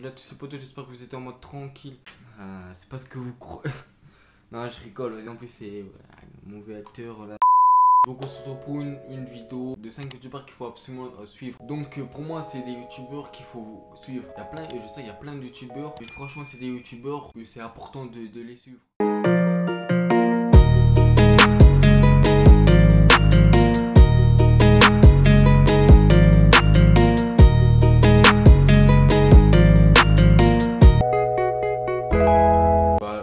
Là tous ces potos, j'espère que vous êtes en mode tranquille. C'est pas ce que vous croyez. Non, je rigole, en plus c'est un mauvais acteur là. Donc on se retrouve pour une vidéo de 5 youtubeurs qu'il faut absolument suivre. Donc pour moi c'est des youtubeurs qu'il faut suivre. Il y a plein, je sais il y a plein de youtubeurs, mais franchement c'est des youtubeurs que c'est important de les suivre.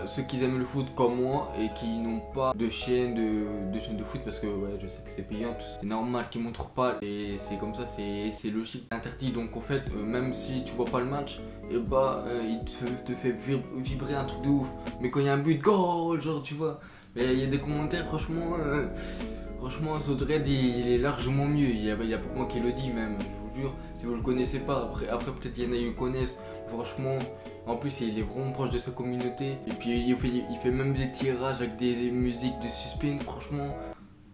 Ceux qui aiment le foot comme moi et qui n'ont pas de chaîne de foot, parce que ouais, je sais que c'est payant, c'est normal qu'ils montrent pas, et c'est comme ça, c'est logique, interdit. Donc en fait même si tu vois pas le match, et bah il te fait vibrer un truc de ouf. Mais quand il y a un but, goal, genre tu vois, il y a des commentaires, franchement Sodred il est largement mieux. Il y a pas que moi qui le dis, même, je vous jure. Si vous le connaissez pas, après peut-être il y en a qui le connaissent. Franchement, en plus il est vraiment proche de sa communauté. Et puis il fait même des tirages avec des musiques de suspense. Franchement,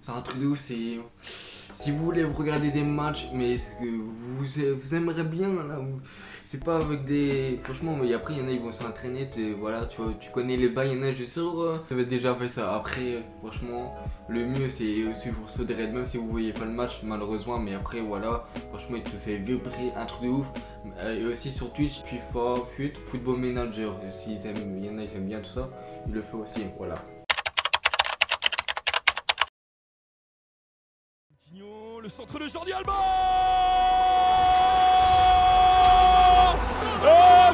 c'est un truc de ouf. Si vous voulez vous regarder des matchs, mais que vous aimerez bien là, c'est pas avec des... Franchement, mais après il y en a, ils vont s'entraîner, voilà, tu connais les bails, il y en a, je suis sûr, ça va déjà fait ça. Après, franchement, le mieux c'est suivre Sodred, même si vous voyez pas le match malheureusement, mais après voilà, franchement il te fait vibrer un truc de ouf. Et aussi sur Twitch, FIFA, Football Manager, s'ils aiment, il y en a, ils aiment bien tout ça, il le fait aussi, voilà. Le centre de Jordi Alba.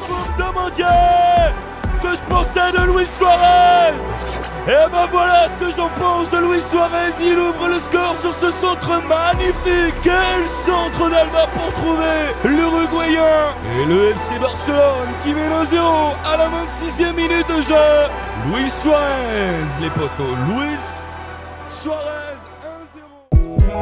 Vous me demandiez ce que je pensais de Luis Suarez. Et ben voilà ce que j'en pense de Luis Suarez. Il ouvre le score sur ce centre magnifique. Quel centre d'Alba pour trouver l'Uruguayen. Et le FC Barcelone qui met le 0 à la 26e minute de jeu. Luis Suarez, les potos. Luis Suarez 1-0.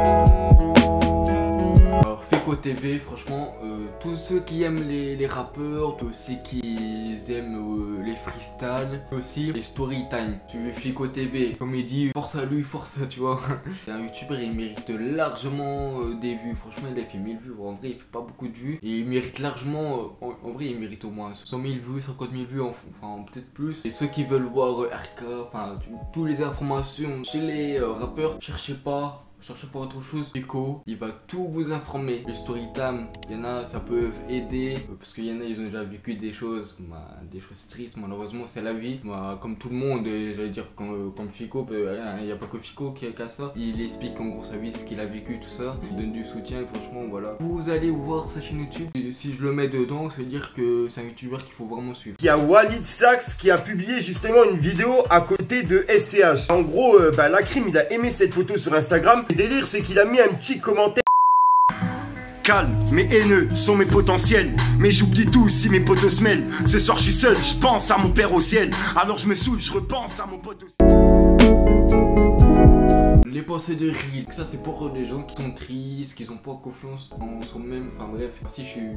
Alors Fico TV, franchement, tous ceux qui aiment les rappeurs, tous ceux qui aiment les freestyles, aussi les story time. Suivez Fico TV, comme il dit, force à lui, force, tu vois. C'est un youtubeur, il mérite largement des vues. Franchement, il a fait 1000 vues, en vrai, il fait pas beaucoup de vues. Et il mérite largement, en vrai, il mérite au moins 100 000 vues, 50 000 vues, enfin peut-être plus. Et ceux qui veulent voir RK, enfin, toutes les informations chez les rappeurs, cherchez pas autre chose. Fico, il va tout vous informer. Les storytime, il y en a, ça peut aider, parce qu'il y en a, ils ont déjà vécu des choses tristes, malheureusement c'est la vie. Comme tout le monde, j'allais dire comme Fico, il n'y a pas que Fico qui a ça. Il explique en gros sa vie, ce qu'il a vécu, tout ça. Il donne du soutien, et franchement voilà. Vous allez voir sa chaîne YouTube, et si je le mets dedans, ça veut dire que c'est un youtubeur qu'il faut vraiment suivre. Il y a Walid Sachs qui a publié justement une vidéo à côté de SCH. En gros, Lacrim, il a aimé cette photo sur Instagram. Le délire, c'est qu'il a mis un petit commentaire. Calme, mes haineux sont mes potentiels. Mais j'oublie tout si mes potos se mêlent. Ce soir je suis seul, je pense à mon père au ciel. Alors je me saoule, je repense à mon pote au ciel. Les pensées de Reel, ça c'est pour les gens qui sont tristes, qui n'ont pas confiance en soi-même, enfin bref.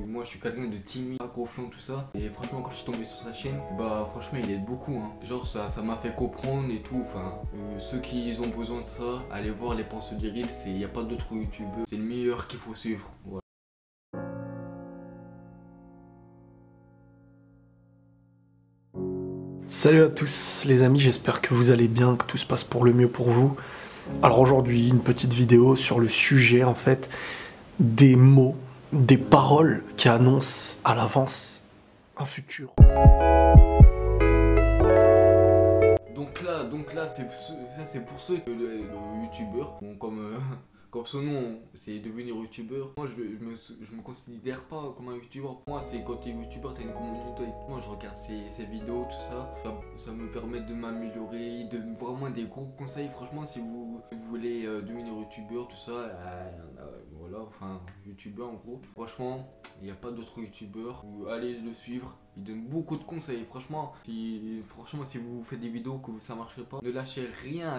Moi je suis quelqu'un de timide, pas confiant, tout ça. Et franchement quand je suis tombé sur sa chaîne, bah franchement il aide beaucoup, hein. Genre ça m'a fait comprendre et tout, enfin ceux qui ont besoin de ça, allez voir les pensées de Reel, il n'y a pas d'autres youtubeurs, c'est le meilleur qu'il faut suivre, voilà. Salut à tous les amis, j'espère que vous allez bien, que tout se passe pour le mieux pour vous. Alors aujourd'hui, une petite vidéo sur le sujet en fait des mots, des paroles qui annoncent à l'avance un futur. Donc là c'est pour ceux que le youtubeur, bon, comme son nom, c'est devenir youtubeur. Moi je me considère pas comme un youtubeur. Pour moi c'est quand t'es youtubeur, t'as une communauté. Moi je regarde ses vidéos, tout ça. Ça me permet de m'améliorer, de vraiment des gros conseils. Franchement si vous voulez devenir youtubeur, tout ça, voilà, enfin youtubeur en gros. Franchement, il n'y a pas d'autres youtubeurs. Allez le suivre. Il donne beaucoup de conseils. Franchement, si vous faites des vidéos que ça marche pas, ne lâchez rien.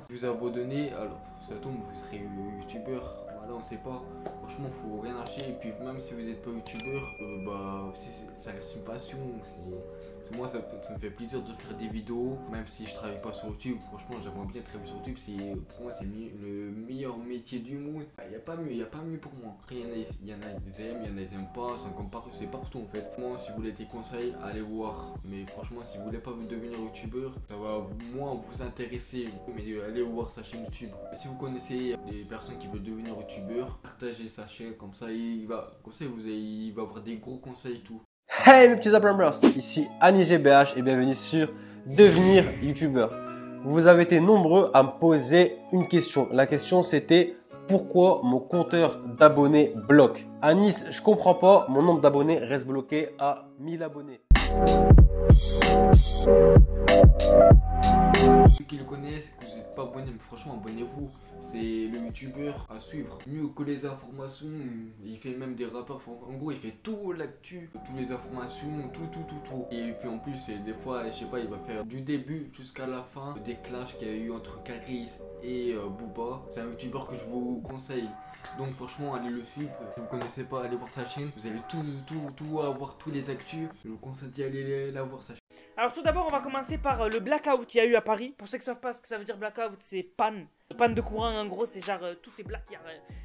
Vous abandonnez, alors ça tombe, vous serez youtubeur. Voilà, on sait pas. Franchement, faut rien lâcher. Et puis même si vous n'êtes pas youtubeur, ça reste une passion. Moi, ça me fait plaisir de faire des vidéos, même si je travaille pas sur YouTube. Franchement, j'aimerais bien travailler sur YouTube. Pour moi, c'est le meilleur métier du monde. Il n'y a pas mieux pour moi. Après, il y en a qui aiment, il y en a qui n'aiment pas. C'est partout en fait. Moi, si vous voulez des conseils, allez voir. Mais franchement, si vous voulez pas devenir youtubeur, ça va moins vous intéresser. Mais allez voir sa chaîne YouTube. Si vous connaissez des personnes qui veulent devenir youtubeur, partagez sa chaîne. Comme ça, il va avoir des gros conseils et tout. Hey mes petits Zappers, ici Annie GBH et bienvenue sur Devenir YouTubeur. Vous avez été nombreux à me poser une question. La question c'était pourquoi mon compteur d'abonnés bloque. À Nice, je comprends pas, mon nombre d'abonnés reste bloqué à 1000 abonnés. Ceux qui le connaissent, que vous n'êtes pas abonné, mais franchement abonnez-vous. C'est le youtubeur à suivre, mieux que les informations. Il fait même des rappeurs, en gros il fait tout l'actu, toutes les informations, tout. Et puis en plus des fois, je sais pas, il va faire du début jusqu'à la fin des clashs qu'il y a eu entre Caris et Booba. C'est un youtubeur que je vous conseille. Donc franchement allez le suivre, si vous connaissez pas, allez voir sa chaîne, vous allez tout avoir, tous les actus. Je vous conseille d'y aller la voir sa chaîne. Alors tout d'abord on va commencer par le blackout qu'il y a eu à Paris. Pour ceux qui ne savent pas ce que ça veut dire blackout, c'est panne. Panne de courant en gros, c'est genre tout est black,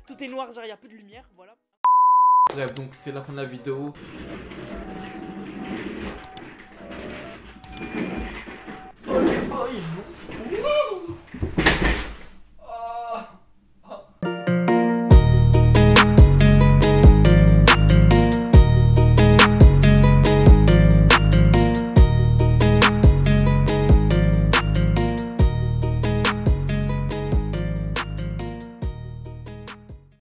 tout est noir, genre il n'y a plus de lumière, voilà. Bref, donc c'est la fin de la vidéo. Oh les boys.